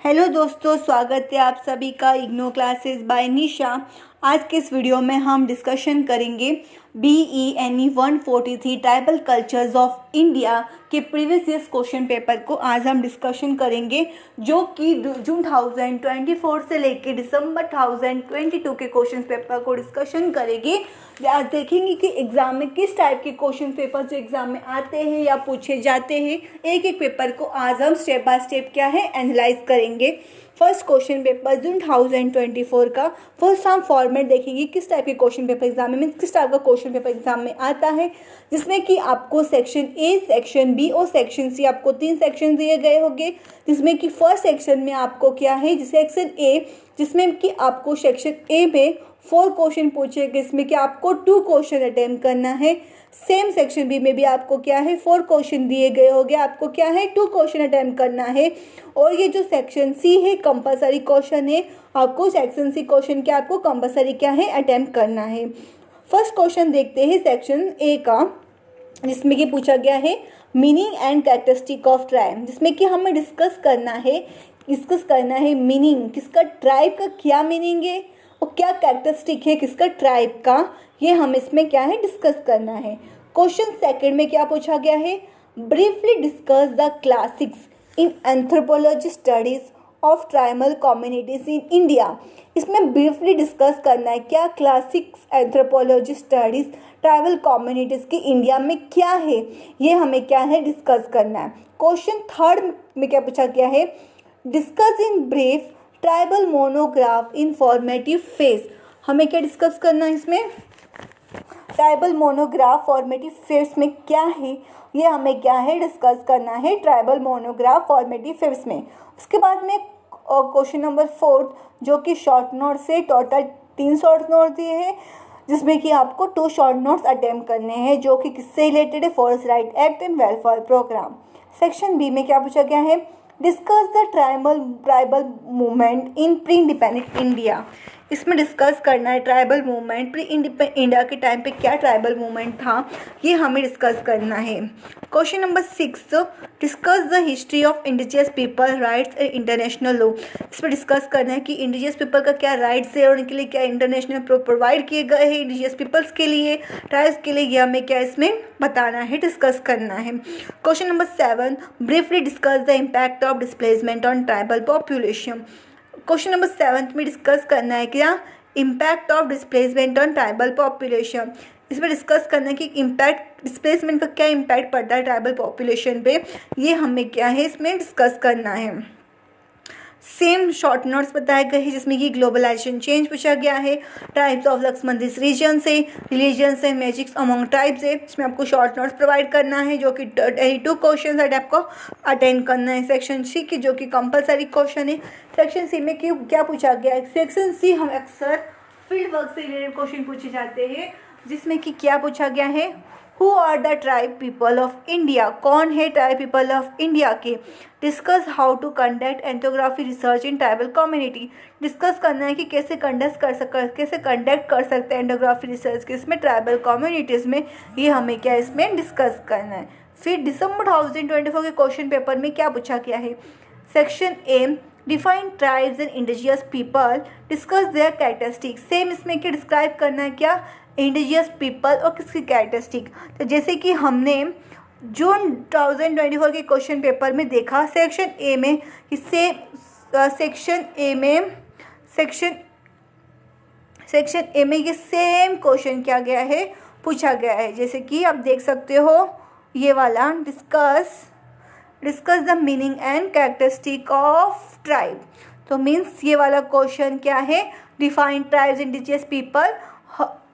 Hello दोस्तों, स्वागत है आप सभी का इग्नो क्लासेस बाय निशा। आज के इस वीडियो में हम डिस्कशन करेंगे BENE 143 tribal cultures of India के प्रीवियस ईयर्स क्वेश्चन पेपर को आज हम डिस्कशन करेंगे, जो कि जून 2024 से लेकर दिसंबर 2022 के क्वेश्चन पेपर को डिस्कशन करेंगे। आज देखेंगे कि एग्जाम में किस टाइप के क्वेश्चन पेपर जो एग्जाम में आते हैं या पूछे जाते हैं। एक एक पेपर को आज हम स्टेप बाय स्टेप क्या है एनालाइज करेंगे। फर्स्ट क्वेश्चन पेपर जून 2024 का फर्स्ट हम फॉर्मेट देखेंगे, किस टाइप के क्वेश्चन पेपर एग्जाम में किस टाइप का क्वेश्चन पेपर एग्जाम में आता है, जिसमें कि आपको सेक्शन ए, सेक्शन बी और सेक्शन सी आपको 3 सेक्शन दिए गए होंगे। जिसमें कि फर्स्ट सेक्शन में आपको क्या है, सेक्शन ए, जिसमें कि आपको सेक्शन ए में 4 क्वेश्चन पूछे गए, इसमें कि आपको 2 क्वेश्चन अटेम्प्ट करना है। सेम सेक्शन बी में भी आपको क्या है 4 क्वेश्चन दिए गए होंगे, आपको क्या है 2 क्वेश्चन अटेम्प्ट करना है। और ये जो सेक्शन सी है कंपलसरी क्वेश्चन है, आपको सेक्शन सी क्वेश्चन क्या आपको कंपलसरी क्या है अटेम्प्ट करना है। फर्स्ट क्वेश्चन देखते हैं सेक्शन ए का, जिसमें कि पूछा गया है meaning and characteristic of tribe, जिसमें कि हमें डिस्कस करना है मीनिंग, किसका ट्राइब का क्या मीनिंग है और क्या कैरेक्टरिस्टिक है किसका ट्राइब का, ये हम इसमें क्या है डिस्कस करना है। क्वेश्चन सेकंड में क्या पूछा गया है, briefly discuss the classics in anthropology studies of tribal communities in India. इसमें ब्रीफली डिस्कस करना है क्या classics anthropology studies tribal communities की इंडिया में क्या है, ये हमें क्या है डिस्कस करना है। क्वेश्चन थर्ड में क्या पूछा गया है, discuss in brief tribal monograph in formative phase. हमें क्या डिस्कस करना है इसमें, ट्राइबल मोनोग्राफ फॉर्मेटिव फेज में क्या है, ये हमें क्या है डिस्कस करना है ट्राइबल मोनोग्राफ फॉर्मेटिव फेज में। उसके बाद में क्वेश्चन नंबर 4, जो कि शॉर्ट नोट से टोटल 3 शॉर्ट नोट दिए हैं, जिसमें कि आपको 2 शॉर्ट नोट्स अटेम्प्ट करने हैं, जो कि किससे रिलेटेड है, forest right act and welfare program. Section B में क्या पूछा गया है, discuss the tribal movement in pre independent India. इसमें डिस्कस करना है tribal movement pre independent India के टाइम पे क्या ट्राइबल मूवमेंट था, ये हमें डिस्कस करना है। Question number 6, discuss the history of indigenous people rights and international law. इसमें डिस्कस करना है कि इंडिजियस पीपल का क्या राइट्स है और उनके लिए क्या इंटरनेशनल प्रोवाइड किए गए हैं इंडिजियस पीपल्स के लिए, ट्राइब्स के लिए, ये हमें क्या इसमें बताना है, डिस्कस करना है। Question number 7, briefly discuss the impact of displacement on tribal population. Question number 7 में डिस्कस करना है क्या impact of displacement on tribal population. इसमें डिस्कस करना है कि इम्पैक्ट डिस्प्लेसमेंट का क्या इम्पैक्ट पड़ता है ट्राइबल पॉपुलेशन पे, ये हमें क्या है इसमें डिस्कस करना है। सेम शॉर्ट नोट्स बताए गए हैं, जिसमें कि ग्लोबलाइजेशन चेंज पूछा गया है, types of Lakshman this region से, religions and magics among tribes है, इसमें आपको शॉर्ट नोट्स प्रोवाइड करना है, जो कि 2 क्वेश्चन है आपको अटेंड करना है। सेक्शन सी की जो कि कंपलसरी क्वेश्चन है। सेक्शन सी में क्या पूछा गया है, सेक्शन सी हम अक्सर फील्ड वर्क से रिलेटेड क्वेश्चन पूछे जाते हैं, जिसमें कि क्या पूछा गया है, who are the tribe people of India, कौन है ट्राइब पीपल ऑफ इंडिया के। Discuss how to conduct ethnography research in tribal community. Discuss करना है कि कैसे कंडक्ट कर सकते हैं एंथ्रोग्राफी रिसर्च के इसमें ट्राइबल कम्युनिटीज़ में, ये हमें क्या इसमें डिस्कस करना है। फिर दिसंबर 2024 के क्वेश्चन पेपर में क्या पूछा गया है, section A, define tribes and indigenous people, discuss there characteristic. Same इसमें क्या डिस्क्राइब करना है क्या इंडिजियस पीपल और किसकी कैरेक्टरिस्टिक। तो जैसे कि हमने जून 2024 के क्वेश्चन पेपर में देखा, सेक्शन ए में ये सेम क्वेश्चन क्या गया है पूछा गया है। जैसे कि आप देख सकते हो ये वाला, discuss the meaning and characteristic of tribe. तो मीन्स ये वाला क्वेश्चन क्या है, डिफाइन ट्राइब्स इंडिजियस पीपल,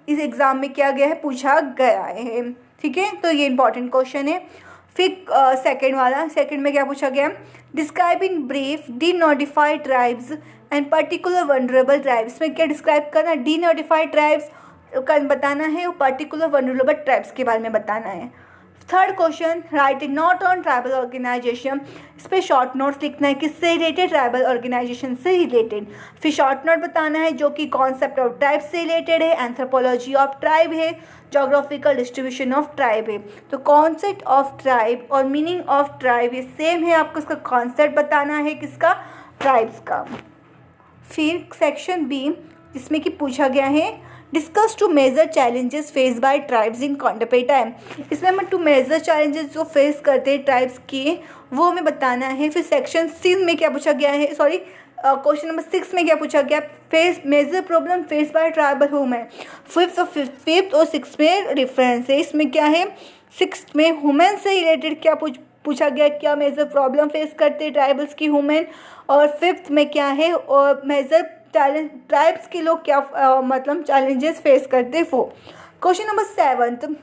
इस एग्ज़ाम में क्या गया है पूछा गया है। ठीक है, तो ये इंपॉर्टेंट क्वेश्चन है। फिर सेकंड में क्या पूछा गया, describe in brief D notified tribes and particular vulnerable tribes में क्या डिस्क्राइब करना, डी नोटिफाइड ट्राइब्स का बताना है और पर्टिकुलर वनरेबल ट्राइब्स के बारे में बताना है। Third question, write a note on tribal organisation. इस पर शॉर्ट नोट्स लिखना है, किससे रिलेटेड, ट्राइबल ऑर्गेनाइजेशन से रिलेटेड। फिर शॉर्ट नोट बताना है जो कि कॉन्सेप्ट ऑफ ट्राइब से रिलेटेड है, एंथ्रोपोलॉजी ऑफ ट्राइब है, जोग्राफिकल डिस्ट्रीब्यूशन ऑफ ट्राइब है। तो कॉन्सेप्ट ऑफ ट्राइब और मीनिंग ऑफ ट्राइब ये सेम है, आपको इसका कॉन्सेप्ट बताना है, किसका ट्राइब्स का। फिर सेक्शन बी जिसमें कि पूछा गया है discuss two major challenges face by tribes in contemporary time. इसमें हमें टू मेजर चैलेंजेस जो फेस करते हैं ट्राइब्स के वो हमें बताना है। फिर सेक्शन सी में क्या पूछा गया है, सॉरी क्वेश्चन नंबर 6 में क्या पूछा गया, face major problem face by tribal women. Fifth और सिक्स में डिफरेंस है। इसमें क्या है, सिक्स में वुमेन से रिलेटेड क्या पूछा गया, क्या मेजर प्रॉब्लम फेस करते हैं ट्राइबल्स की वुमेन, और फिफ्थ में क्या है और मेजर ट्राइब्स के लोग क्या मतलब चैलेंजेस फेस करते हैं वो। Question number 7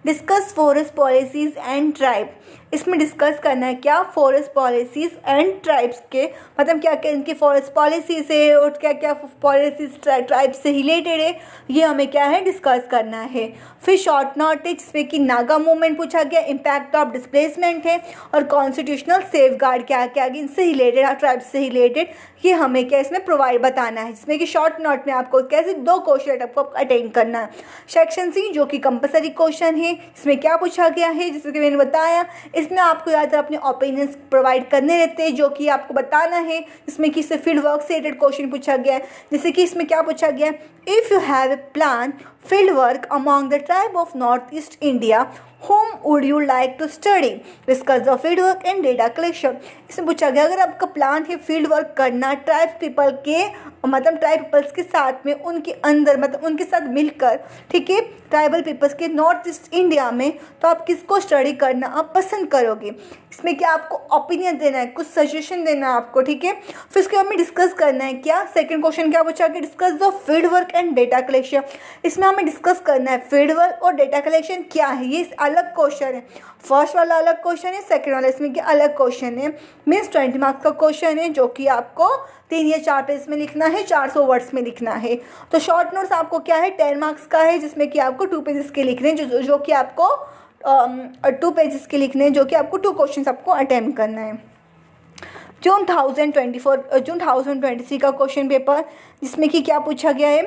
discuss forest policies and tribe. इसमें डिस्कस करना है क्या फॉरेस्ट पॉलिसीज एंड ट्राइब्स के, मतलब क्या क्या इनकी फॉरेस्ट पॉलिसीज है और क्या क्या पॉलिसीज ट्राइब्स से रिलेटेड है, ये हमें क्या है डिस्कस करना है। फिर शॉर्ट नोट है जिसमें कि नागा मूवमेंट पूछा गया, इम्पैक्ट ऑफ डिस्प्लेसमेंट है, और कॉन्स्टिट्यूशनल सेफ गार्ड क्या क्या इनसे रिलेटेड ट्राइब्स से रिलेटेड ये हमें क्या इसमें प्रोवाइड बताना है। जिसमें कि शॉर्ट नोट में आपको कैसे 2 क्वेश्चन आपको अटेंड करना है। सेक्शन सी जो कि कंपलसरी क्वेश्चन है, इसमें क्या पूछा गया है जैसे कि मैंने बताया, इसमें आपको ज़्यादातर अपने ओपिनियंस प्रोवाइड करने रहते हैं जो कि आपको बताना है। इसमें कि इससे फील्ड वर्क से रिलेटेड क्वेश्चन पूछा गया है। जैसे कि इसमें क्या पूछा गया है, if you have a plan field work among the tribe of north east India whom would you like to study, discuss the field work and data collection। इसमें पूछा गया अगर आपका प्लान है फील्ड वर्क करना ट्राइब पीपल के, मतलब tribe peoples के साथ में, उनके अंदर मतलब उनके साथ मिलकर, ठीक है, ट्राइबल पीपल्स के नॉर्थ ईस्ट इंडिया में, तो आप किसको स्टडी करना आप पसंद करोगे। इसमें क्या आपको ओपिनियन देना है, कुछ सजेशन देना है आपको, ठीक है। फिर उसके बाद में डिस्कस करना है क्या, सेकंड क्वेश्चन क्या पूछा गया, discuss the field work and data collection. इसमें हमें डिस्कस करना है फील्ड वर्क और डेटा कलेक्शन क्या है, ये अलग क्वेश्चन है। फर्स्ट वाला अलग क्वेश्चन है, सेकंड वाला इसमें क्या अलग क्वेश्चन है, मीन्स 20 मार्क्स का क्वेश्चन है जो कि आपको 3 या 4 पेज में लिखना है, 400 वर्ड्स में लिखना है। तो शॉर्ट नोट्स आपको क्या है 10 मार्क्स का है, जिसमें कि आपको 2 पेजेस के लिखने हैं, जो कि आपको 2 पेजेस के लिखने हैं, जो कि आपको 2 क्वेश्चन आपको अटेम्प्ट करना है। जून 2023 का क्वेश्चन पेपर, जिसमें कि क्या पूछा गया है,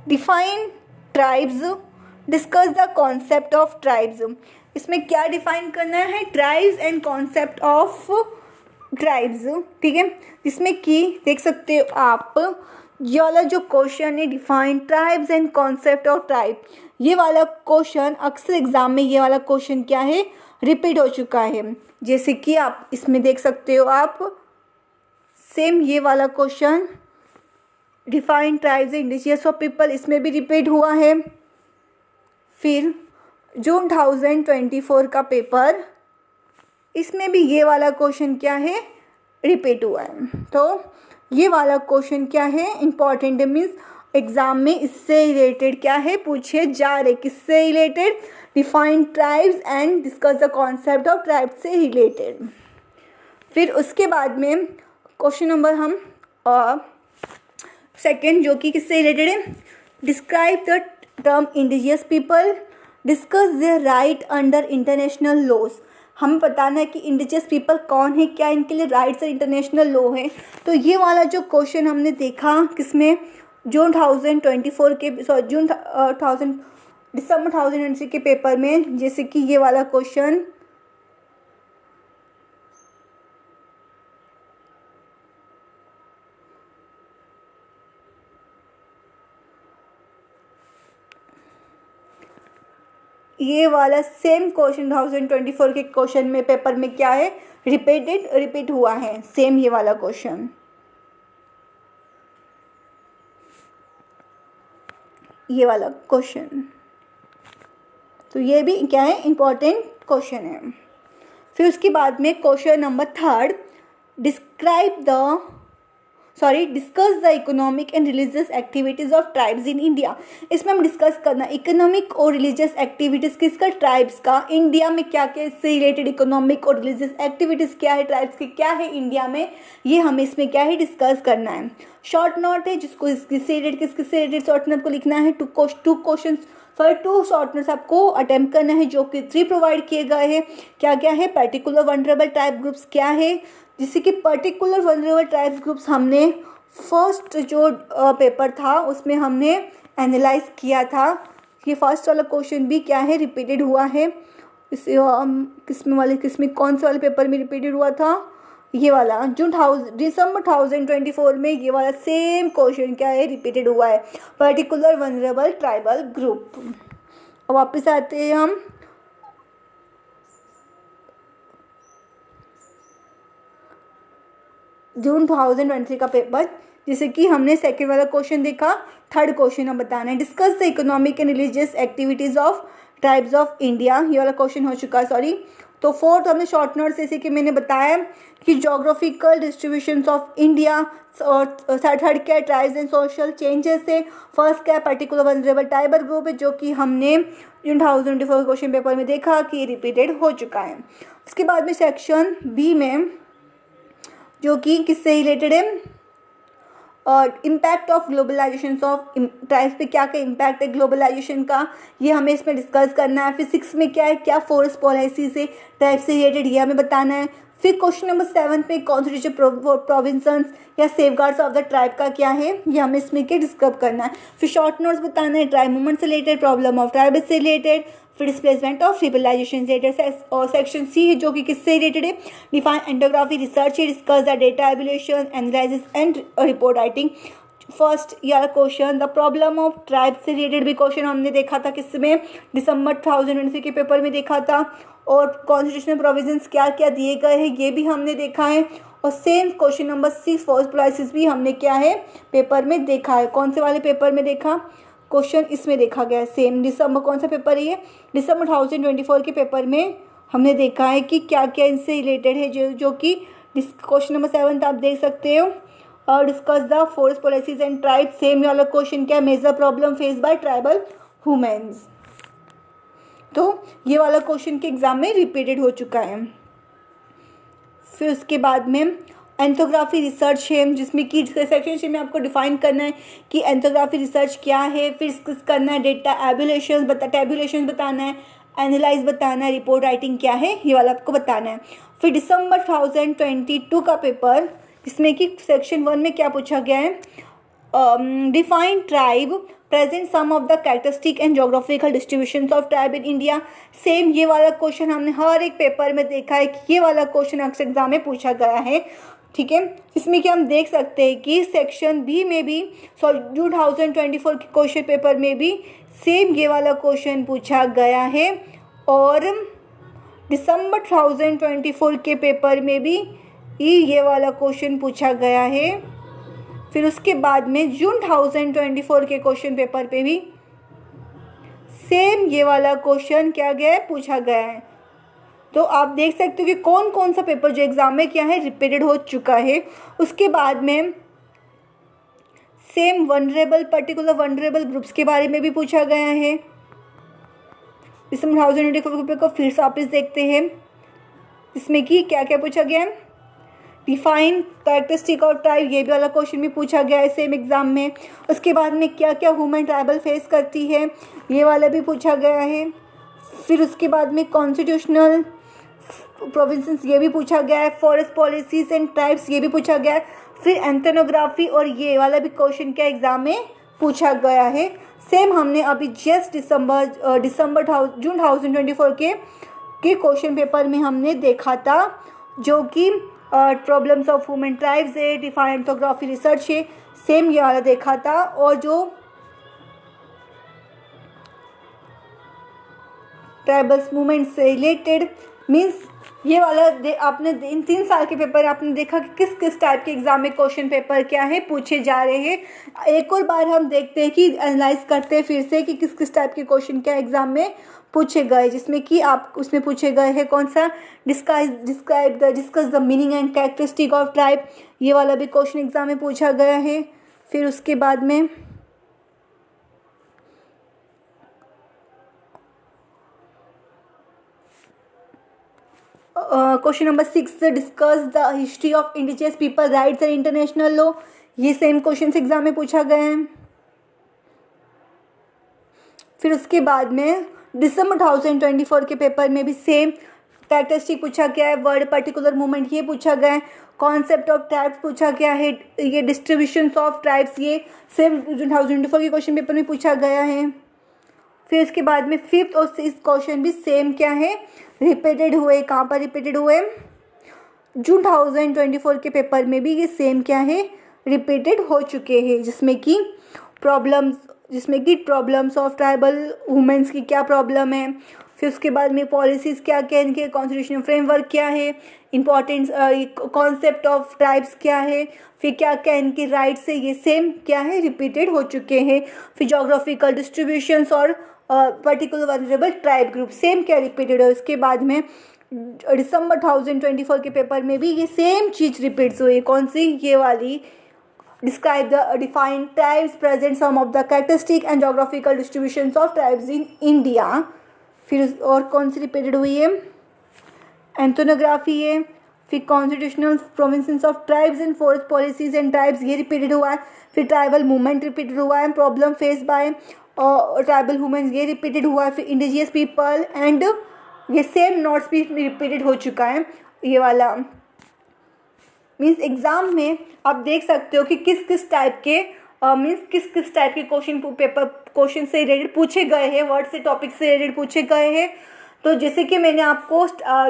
define tribes, discuss the concept of tribes. इसमें क्या डिफाइन करना है, tribes and concept of tribes, ठीक है। जिसमें कि देख सकते हो आप ये वाला जो क्वेश्चन है, define tribes and concept of tribe, ये वाला क्वेश्चन अक्सर एग्जाम में ये वाला क्वेश्चन क्या है रिपीट हो चुका है। जैसे कि आप इसमें देख सकते हो आप सेम ये वाला question define tribes and indigenous of people, इसमें भी रिपीट हुआ है। फिर जून 2024 का पेपर, इसमें भी ये वाला क्वेश्चन क्या है रिपीट हुआ है। तो ये वाला क्वेश्चन क्या है इम्पॉर्टेंट है, मीन्स एग्जाम में इससे रिलेटेड क्या है पूछे जा रहे, किससे related, define tribes and discuss the concept of tribes से रिलेटेड। फिर उसके बाद में क्वेश्चन नंबर हम सेकेंड जो कि किससे रिलेटेड है, describe the term indigenous people, discuss their right under international laws. हमें बताना है कि इंडिजियस पीपल कौन है, क्या इनके लिए राइट्स और इंटरनेशनल लॉ है। तो ये वाला जो क्वेश्चन हमने देखा किसमें, जून 2024 के दिसंबर 2023 के पेपर में, जैसे कि ये वाला क्वेश्चन ये वाला सेम क्वेश्चन 2024 के क्वेश्चन में पेपर में क्या है रिपीट हुआ है, सेम ये वाला क्वेश्चन, ये वाला क्वेश्चन। तो ये भी क्या है इंपॉर्टेंट क्वेश्चन है। फिर उसके बाद में question number 3 discuss the economic and religious activities of tribes in India. इसमें हम डिस्कस करना इकोनॉमिक और रिलीजियस एक्टिविटीज़ किसका, ट्राइब्स का। इंडिया में क्या क्या इससे रिलेटेड इकोनॉमिक और रिलीजियस एक्टिविटीज़ क्या है, ट्राइब्स की क्या है इंडिया में, ये हमें इसमें क्या है डिस्कस करना है। शॉर्ट नोट है जिसको किससे रिलेटेड शॉर्ट नोट को लिखना है, 2 शॉर्ट नोट्स आपको अटेम्प्ट करना है, जो कि 3 प्रोवाइड किए गए हैं। क्या क्या है, पर्टिकुलर वनरेबल ट्राइब ग्रुप्स क्या है, जिससे कि पर्टिकुलर वनरेबल ट्राइब्स ग्रुप्स हमने फर्स्ट जो पेपर था उसमें हमने एनालाइज किया था। ये फर्स्ट वाला क्वेश्चन भी क्या है रिपीटेड हुआ है, किसमें कौन से वाले पेपर में रिपीटेड हुआ था, ये वाला दिसंबर 2024 में ये वाला सेम क्वेश्चन क्या है, रिपीटेड हुआ है, पर्टिकुलर वनरेबल ट्राइबल ग्रुप। अब वापस आते हैं हम जून 2023 का पेपर, जैसे कि हमने सेकेंड वाला क्वेश्चन देखा। थर्ड क्वेश्चन हम बताना है, discuss the economic and religious activities of tribes of India. ये वाला क्वेश्चन हो चुका है, सॉरी। तो फोर्थ हमने शॉर्ट नोट्स, जैसे कि मैंने बताया कि जोग्राफिकल डिस्ट्रीब्यूशंस ऑफ इंडिया, और थर्ड क्या है, ट्राइब्स एंड सोशल चेंजेस है। फर्स्ट क्या है, पर्टिकुलर वनरेबल ट्राइबल ग्रुप है, जो कि हमने जून 2024 क्वेश्चन पेपर में देखा कि रिपीटेड हो चुका है। उसके बाद में सेक्शन बी में, जो कि किससे रिलेटेड है, और impact of globalisation of tribes पे क्या क्या इम्पैक्ट है ग्लोबलाइजेशन का, ये हमें इसमें डिस्कस करना है। फिर 6 में क्या है, क्या फॉरेस्ट पॉलिसी से ट्राइब से रिलेटेड, ये हमें बताना है। फिर क्वेश्चन नंबर 7 में कॉन्स्टिट्यूशन प्रोविंसेस या सेफगार्ड्स ऑफ द ट्राइब का क्या है, ये हमें इसमें के डिस्कस करना है। फिर शॉर्ट नोट्स बताना है, ट्राइब मूवमेंट से रिलेटेड, प्रॉब्लम ऑफ ट्राइब से रिलेटेड, फिर डिस्प्लेसमेंट ऑफ ट्रिबलाइजेशन से रिलेटेड। और सेक्शन सी है, जो कि किससे रिलेटेड है, define ethnography research, discuss the data evaluation, analysis and report writing. First यार question, the problem of tribe से रिलेटेड भी क्वेश्चन हमने देखा था, किसमें, दिसंबर 2023 के पेपर में देखा था। और कॉन्स्टिट्यूशनल प्रोविजंस क्या क्या दिए गए हैं, ये भी हमने देखा है। और same question number 6 forest policies भी हमने क्या है पेपर में देखा है। कौन से वाले पेपर में देखा, क्वेश्चन इसमें देखा गया है सेम। दिसंबर कौन सा पेपर है ये, दिसंबर 2024 के पेपर में हमने देखा है कि क्या क्या इनसे रिलेटेड है, जो कि क्वेश्चन नंबर 7 आप देख सकते हो। और discuss the forest policies and tribe, same वाला क्वेश्चन क्या है, major problem face by tribal womens. तो ये वाला क्वेश्चन के एग्जाम में रिपीटेड हो चुका है। फिर उसके बाद में एंथोग्राफी रिसर्च है, जिसमें कि सेक्शन में आपको डिफाइन करना है कि एंथोग्राफी रिसर्च क्या है। फिर डिस्कस करना है डेटा टेबुलेशन बताना है, एनालाइज बताना है, रिपोर्ट राइटिंग क्या है, ये वाला आपको बताना है। फिर दिसंबर 2022 का पेपर, जिसमें कि सेक्शन 1 में क्या पूछा गया है, define tribe, present some of the characteristic and geographical distribution of tribe in India. Same ये वाला क्वेश्चन हमने हर एक पेपर में देखा है कि ये वाला क्वेश्चन अक्सर एग्जाम में पूछा गया है, ठीक है। इसमें कि हम देख सकते हैं कि सेक्शन बी में भी जून 2024 के क्वेश्चन पेपर में भी सेम ये वाला क्वेश्चन पूछा गया है, और दिसंबर 2024 के पेपर में भी ये वाला क्वेश्चन पूछा गया है। फिर उसके बाद में जून 2024 के क्वेश्चन पेपर पे भी सेम ये वाला क्वेश्चन क्या गया है, पूछा गया है। तो आप देख सकते हो कि कौन कौन सा पेपर जो एग्जाम में क्या है रिपीटेड हो चुका है। उसके बाद में सेम पर्टिकुलर वनरेबल ग्रुप्स के बारे में भी पूछा गया है। दिसंबर 2024 के पेपर को फिर से वापस देखते हैं, इसमें कि क्या क्या पूछा गया है, डिफाइन कैरेक्टरिस्टिक ऑफ ट्राइब, ये भी वाला क्वेश्चन भी पूछा गया है सेम एग्जाम में। उसके बाद में क्या क्या वुमेन ट्राइबल फेस करती है, ये वाला भी पूछा गया है। फिर उसके बाद में कॉन्स्टिट्यूशनल प्रोविंसेस, ये भी पूछा गया है। फॉरेस्ट पॉलिसीज एंड ट्राइब्स, ये भी पूछा गया है। फिर एंथोनोग्राफी, और ये वाला भी क्वेश्चन क्या एग्जाम में पूछा गया है। सेम हमने अभी जस्ट जून 2024 के क्वेश्चन पेपर में हमने देखा था, जो कि प्रॉब्लम्स ऑफ वुमेन ट्राइब्स है, डिफाइन एंथोग्राफी रिसर्च है, सेम ये वाला देखा था। और जो ट्राइबल्स मूवमेंट से रिलेटेड मीन्स ये वाला आपने इन 3 साल के पेपर आपने देखा कि किस किस टाइप के एग्जाम में क्वेश्चन पेपर क्या है पूछे जा रहे हैं। एक और बार हम देखते हैं कि एनालाइज करते हैं फिर से कि किस किस टाइप के क्वेश्चन क्या एग्जाम में पूछे गए, जिसमें कि आप उसमें पूछे गए हैं कौन सा, discuss the meaning and characteristic of tribe, ये वाला भी क्वेश्चन एग्जाम में पूछा गया है। फिर उसके बाद में question number 6, discuss the history of indigenous people rights and international law, ये सेम क्वेश्चन एग्जाम में पूछा गया है। फिर उसके बाद में दिसंबर 2024 के पेपर में भी सेम कैरेक्टरिस्टिक पूछा गया है, वर्ड पर्टिकुलर मूवमेंट ये पूछा गया है, कॉन्सेप्ट ऑफ ट्राइब्स पूछा गया है, ये डिस्ट्रीब्यूशन ऑफ ट्राइब्स ये सेम 2024 के क्वेश्चन पेपर में पूछा गया है। फिर उसके बाद में 5th और 6th क्वेश्चन भी सेम क्या है रिपीटेड हुए, कहाँ पर रिपीटेड हुए, जून 2024 के पेपर में भी ये सेम क्या है, रिपीटेड हो चुके हैं, जिसमें कि प्रॉब्लम्स ऑफ ट्राइबल वुमेन्स की क्या प्रॉब्लम है, फिर उसके बाद में पॉलिसीज़ क्या क्या है, इनके कॉन्स्टिट्यूशनल फ्रेमवर्क क्या है, इंपॉर्टेंट कॉन्सेप्ट ऑफ ट्राइब्स क्या है, फिर क्या क्या इनके राइट्स है, ये सेम क्या है, रिपीटेड हो चुके हैं। फिर जोग्राफिकल डिस्ट्रीब्यूशंस और particular vulnerable tribe group same क्या रिपीटेड है। उसके बाद में दिसंबर 2024 के पेपर में भी ये सेम चीज़ रिपीट्स हुई। कौन सी, ये वाली, describe the defined tribes present some of the characteristic and geographical distributions of tribes in India। फिर और कौन सी रिपीटेड हुई है, एंथोनोग्राफी है, फिर constitutional provinces of tribes and forest policies and tribes, ये रिपीटेड हुआ है। फिर ट्राइबल मूवमेंट रिपीटेड हुआ है, problem face by tribal women, ये रिपीटेड हुआ है। फिर इंडिजियस पीपल एंड ये सेम नोट्स भी रिपीटेड हो चुका है। ये वाला मीन्स एग्ज़ाम में आप देख सकते हो कि किस किस टाइप के किस टाइप के क्वेश्चन से रिलेटेड पूछे गए हैं, वर्ड से टॉपिक से रिलेटेड पूछे गए हैं। तो जैसे कि मैंने आपको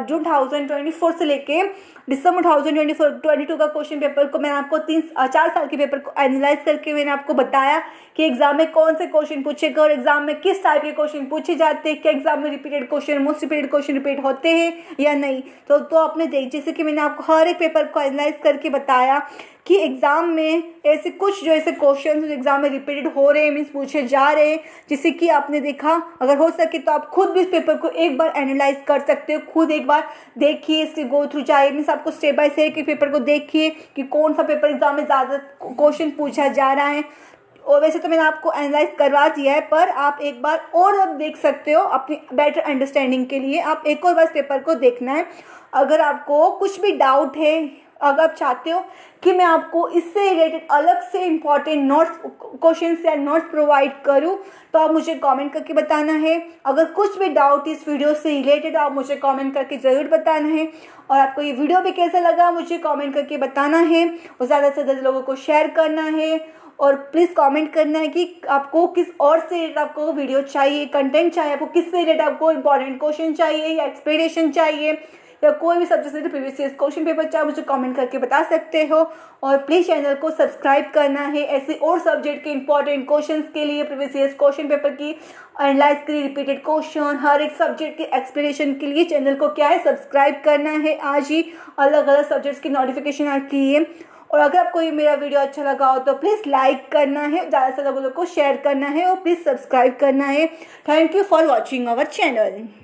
जून 2024 से लेके दिसंबर 2022 का क्वेश्चन पेपर को मैंने आपको 4 साल के पेपर को एनालाइज करके मैंने आपको बताया कि एग्जाम में कौन से क्वेश्चन पूछे गए और एग्जाम में किस टाइप के क्वेश्चन पूछे जाते हैं, क्या एग्जाम में repeated question, most repeated question repeat होते हैं या नहीं। तो आपने जैसे कि मैंने आपको हर एक पेपर को एनालाइज करके बताया कि एग्ज़ाम में ऐसे क्वेश्चन एग्ज़ाम में रिपीटेड हो रहे हैं, मीन्स पूछे जा रहे हैं, जिससे कि आपने देखा। अगर हो सके तो आप खुद भी इस पेपर को एक बार एनालाइज कर सकते हो, खुद एक बार देखिए, इससे गो थ्रू चाहिए, मीन्स आपको स्टेप बाय स्टेप के पेपर को देखिए कि कौन सा पेपर एग्जाम में ज़्यादा क्वेश्चन पूछा जा रहा है। और वैसे तो मैंने आपको एनालाइज करवा दिया है, पर आप एक बार और अब देख सकते हो अपनी बेटर अंडरस्टैंडिंग के लिए। आप एक और बार पेपर को देखना है। अगर आपको कुछ भी डाउट है, अगर आप चाहते हो कि मैं आपको इससे रिलेटेड अलग से इम्पॉर्टेंट नोट्स क्वेश्चंस या नोट्स प्रोवाइड करूं, तो आप मुझे कमेंट करके बताना है। अगर कुछ भी डाउट इस वीडियो से रिलेटेड, आप मुझे कमेंट करके ज़रूर बताना है। और आपको ये वीडियो भी कैसा लगा मुझे कमेंट करके बताना है, और ज़्यादा से ज़्यादा लोगों को शेयर करना है। और प्लीज़ कमेंट करना है कि आपको किस और से रिलेटेड आपको वीडियो चाहिए, कंटेंट चाहिए, आपको किस से रिलेटेड आपको इंपॉर्टेंट क्वेश्चन चाहिए या एक्सप्लेनेशन चाहिए, या कोई भी सब्जेक्ट से प्रीवियस ईयर क्वेश्चन पेपर चाहे मुझे कमेंट करके बता सकते हो। और प्लीज़ चैनल को सब्सक्राइब करना है ऐसे और सब्जेक्ट के इंपॉर्टेंट क्वेश्चंस के लिए, प्रीवियस ईयर क्वेश्चन पेपर की एनालाइज के लिए, रिपीटेड क्वेश्चन, हर एक सब्जेक्ट के एक्सप्लेनेशन के लिए चैनल को क्या है, सब्सक्राइब करना है आज ही, अलग अलग सब्जेक्ट्स की नोटिफिकेशन आती है। और अगर आपको ये मेरा वीडियो अच्छा लगा हो तो प्लीज़ लाइक करना है, ज़्यादा से ज़्यादा लोगों को शेयर करना है और प्लीज़ सब्सक्राइब करना है। Thank you for watching our channel.